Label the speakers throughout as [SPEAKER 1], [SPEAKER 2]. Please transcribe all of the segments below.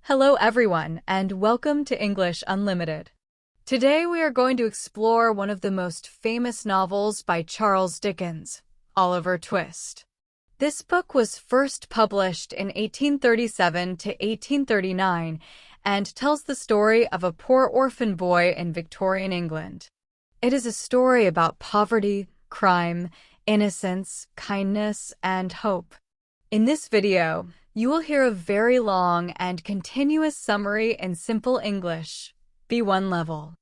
[SPEAKER 1] Hello everyone, and welcome to English Unlimited. Today we are going to explore one of the most famous novels by Charles Dickens, Oliver Twist. This book was first published in 1837 to 1839 and tells the story of a poor orphan boy in Victorian England. It is a story about poverty, crime, innocence, kindness, and hope. In this video, you will hear a very long and continuous summary in simple English, B1 level.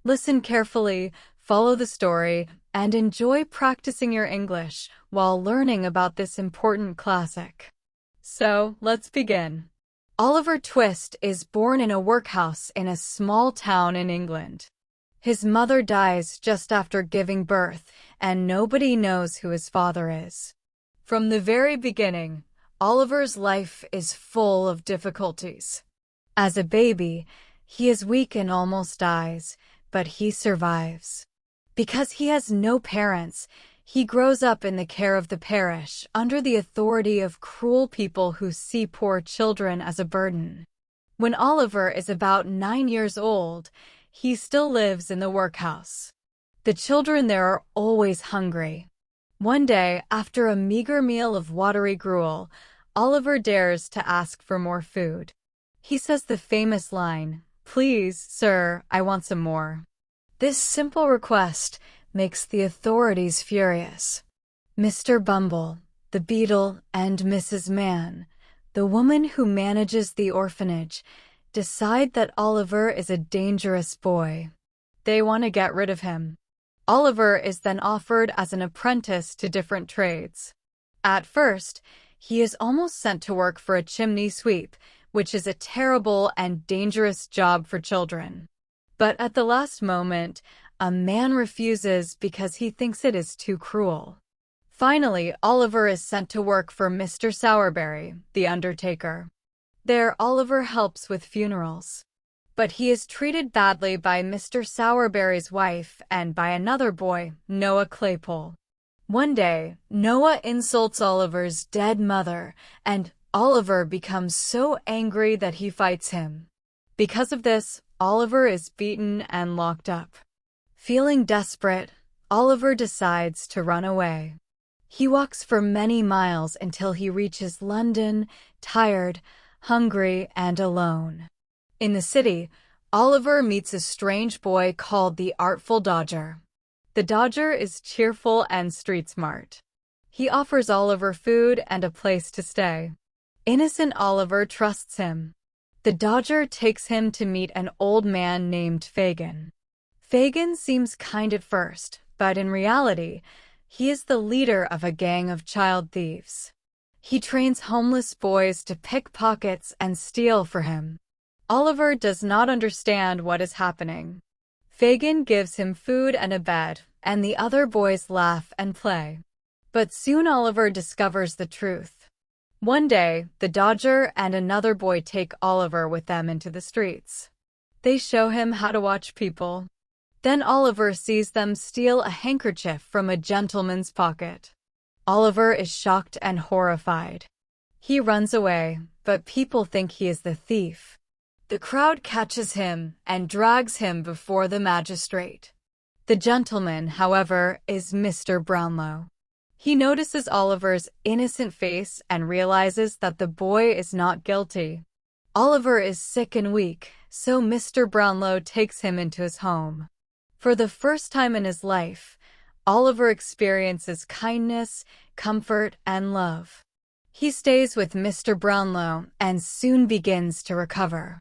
[SPEAKER 1] Listen carefully, follow the story, and enjoy practicing your English while learning about this important classic. So, let's begin. Oliver Twist is born in a workhouse in a small town in England. His mother dies just after giving birth, and nobody knows who his father is. From the very beginning, Oliver's life is full of difficulties. As a baby, he is weak and almost dies, but he survives. Because he has no parents, he grows up in the care of the parish, under the authority of cruel people who see poor children as a burden. When Oliver is about 9 years old, he still lives in the workhouse. The children there are always hungry. One day, after a meager meal of watery gruel, Oliver dares to ask for more food. He says the famous line, "Please, sir, I want some more." This simple request makes the authorities furious. Mr. Bumble, the beadle, and Mrs. Mann, the woman who manages the orphanage, decide that Oliver is a dangerous boy. They want to get rid of him. Oliver is then offered as an apprentice to different trades. At first, he is almost sent to work for a chimney sweep, which is a terrible and dangerous job for children. But at the last moment, a man refuses because he thinks it is too cruel. Finally, Oliver is sent to work for Mr. Sowerberry, the undertaker. There, Oliver helps with funerals. But he is treated badly by Mr. Sowerberry's wife and by another boy, Noah Claypole. One day, Noah insults Oliver's dead mother, and Oliver becomes so angry that he fights him. Because of this, Oliver is beaten and locked up. Feeling desperate, Oliver decides to run away. He walks for many miles until he reaches London, tired, hungry, and alone. In the city, Oliver meets a strange boy called the Artful Dodger. The Dodger is cheerful and street-smart. He offers Oliver food and a place to stay. Innocent Oliver trusts him. The Dodger takes him to meet an old man named Fagin. Fagin seems kind at first, but in reality, he is the leader of a gang of child thieves. He trains homeless boys to pick pockets and steal for him. Oliver does not understand what is happening. Fagin gives him food and a bed, and the other boys laugh and play. But soon Oliver discovers the truth. One day, the Dodger and another boy take Oliver with them into the streets. They show him how to watch people. Then Oliver sees them steal a handkerchief from a gentleman's pocket. Oliver is shocked and horrified. He runs away, but people think he is the thief. The crowd catches him and drags him before the magistrate. The gentleman, however, is Mr. Brownlow. He notices Oliver's innocent face and realizes that the boy is not guilty. Oliver is sick and weak, so Mr. Brownlow takes him into his home. For the first time in his life, Oliver experiences kindness, comfort, and love. He stays with Mr. Brownlow and soon begins to recover.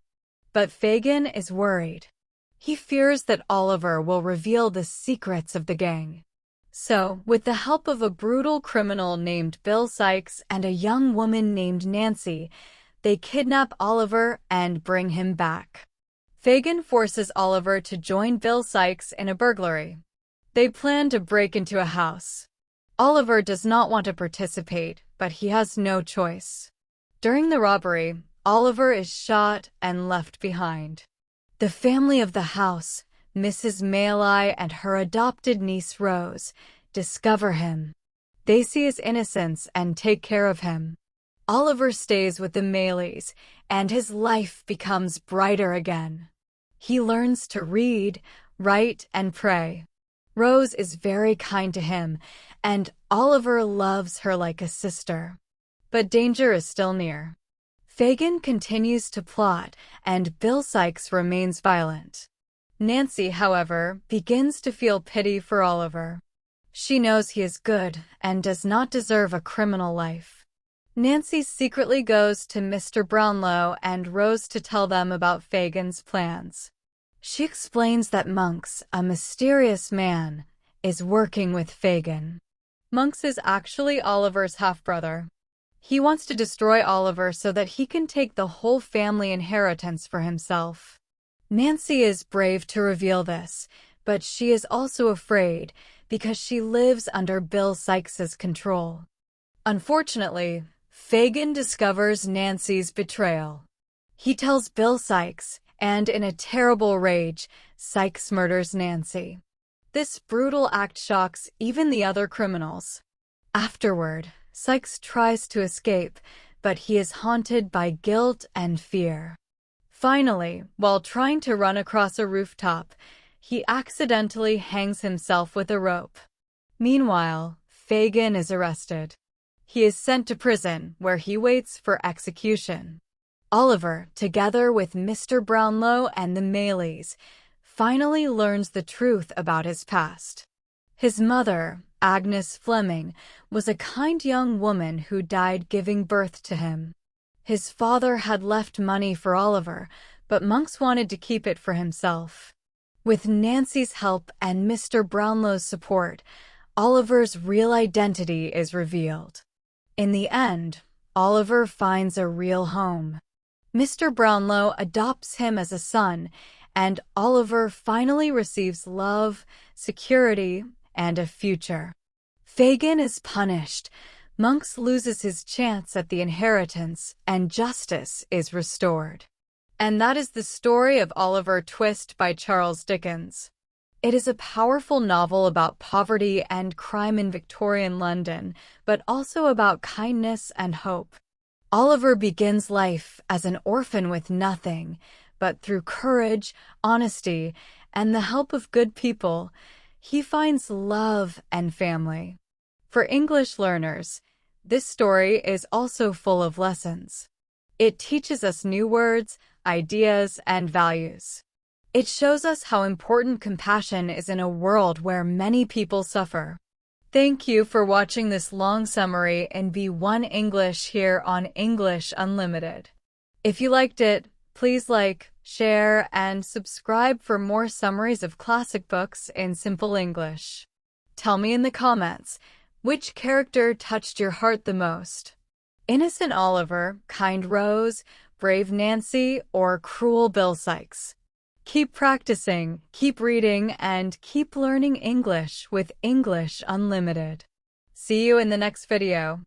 [SPEAKER 1] But Fagin is worried. He fears that Oliver will reveal the secrets of the gang. So, with the help of a brutal criminal named Bill Sikes and a young woman named Nancy, they kidnap Oliver and bring him back. Fagin forces Oliver to join Bill Sikes in a burglary. They plan to break into a house. Oliver does not want to participate, but he has no choice. During the robbery, Oliver is shot and left behind. The family of the house, Mrs. Maylie and her adopted niece Rose, discover him. They see his innocence and take care of him. Oliver stays with the Maylies, and his life becomes brighter again. He learns to read, write, and pray. Rose is very kind to him, and Oliver loves her like a sister. But danger is still near. Fagin continues to plot, and Bill Sikes remains violent. Nancy, however, begins to feel pity for Oliver. She knows he is good and does not deserve a criminal life. Nancy secretly goes to Mr. Brownlow and Rose to tell them about Fagin's plans. She explains that Monks, a mysterious man, is working with Fagin. Monks is actually Oliver's half-brother. He wants to destroy Oliver so that he can take the whole family inheritance for himself. Nancy is brave to reveal this, but she is also afraid because she lives under Bill Sikes' control. Unfortunately, Fagin discovers Nancy's betrayal. He tells Bill Sikes, and in a terrible rage, Sikes murders Nancy. This brutal act shocks even the other criminals. Afterward, Sikes tries to escape, but he is haunted by guilt and fear. Finally, while trying to run across a rooftop, he accidentally hangs himself with a rope. Meanwhile, Fagin is arrested. He is sent to prison, where he waits for execution. Oliver, together with Mr. Brownlow and the Maylies, finally learns the truth about his past. His mother, Agnes Fleming, was a kind young woman who died giving birth to him. His father had left money for Oliver, but Monks wanted to keep it for himself. With Nancy's help and Mr. Brownlow's support, Oliver's real identity is revealed. In the end, Oliver finds a real home. Mr. Brownlow adopts him as a son, and Oliver finally receives love, security, and a future. Fagin is punished, Monks loses his chance at the inheritance, and justice is restored. And that is the story of Oliver Twist by Charles Dickens. It is a powerful novel about poverty and crime in Victorian London, but also about kindness and hope. Oliver begins life as an orphan with nothing, but through courage, honesty, and the help of good people, he finds love and family. For English learners, this story is also full of lessons. It teaches us new words, ideas, and values. It shows us how important compassion is in a world where many people suffer. Thank you for watching this long summary in B1 English here on English Unlimited. If you liked it, please like, share, and subscribe for more summaries of classic books in simple English. Tell me in the comments, which character touched your heart the most? Innocent Oliver, kind Rose, brave Nancy, or cruel Bill Sikes? Keep practicing, keep reading, and keep learning English with English Unlimited. See you in the next video.